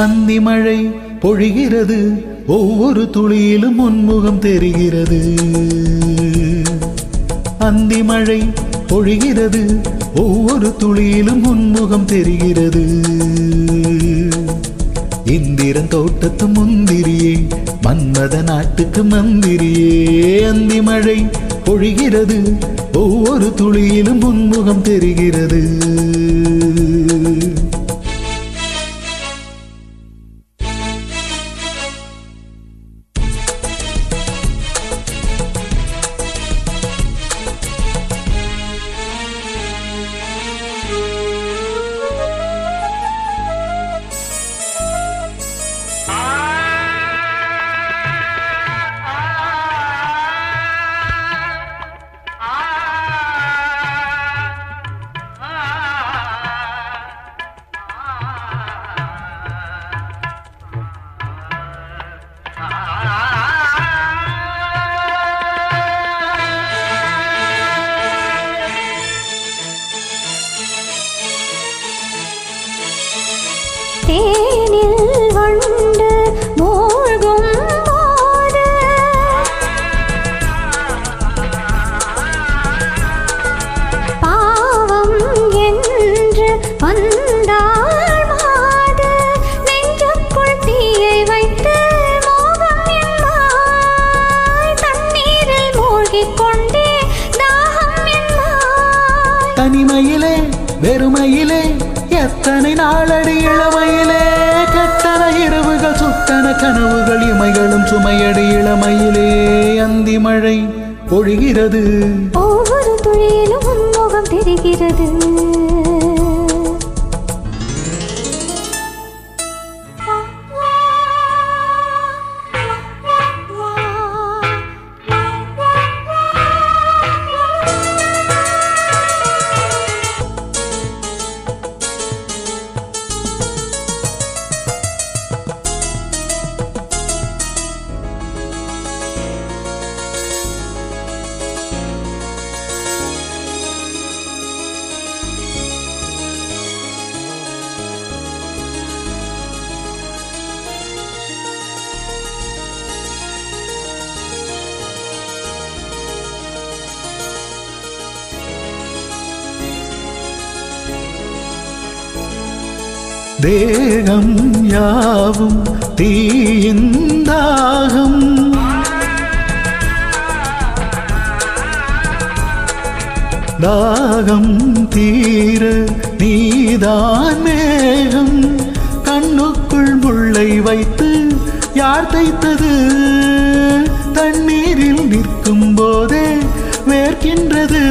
அந்தி மழை பொழிகிறது, ஒவ்வொரு துளியிலும் உன்முகம் தெரிகிறது. அந்தி மழை பொழிகிறது, ஒவ்வொரு துளியிலும் உன்முகம் தெரிகிறது. இந்திரன் தோட்டத்து முந்திரியே, மன்மத நாட்டுக்கு மந்திரியே. அந்தி மழை பொழிகிறது, ஒவ்வொரு துளியிலும் உன்முகம் தெரிகிறது. தேனில் வண்டு மூழ்கும் போது பாவம் என்று வந்தாள் மாது. நெஞ்சுக்குள் தீயை வைத்து மோகம் என்பாய், தண்ணீரில் மூழ்கிக் கொண்டே தாகம் என்பாய். தனிமையிலே வெறுமையிலே எத்தனை நாளடி இளமையிலே, கெட்டன இரவுகள் சுத்தன கனவுகள் இமைகளும் சுமையடி இளமையிலே. அந்தி மழை பொழிகிறது, ஒவ்வொரு துளியிலும் உன்முகம் தெரிகிறது. தேகம் யாவும் தீயிந்தாகம், தாகம் தீர நீதான் மேகம். கண்ணுக்குள் முள்ளை வைத்து யார் தைத்தது, தண்ணீரில் நிற்கும் போதே வேர்க்கின்றது.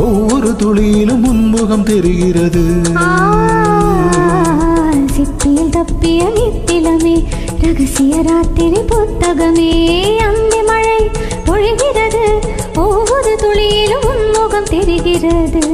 ஒவ்வொரு துளியிலும் உன்முகம் தெரிகிறது. சிப்பியில் தப்பிய நித்திலமே, ரகசிய ராத்திரி புத்தகமே. அந்தி மழை பொழிகிறது, ஒவ்வொரு துளியிலும் உன்முகம் தெரிகிறது.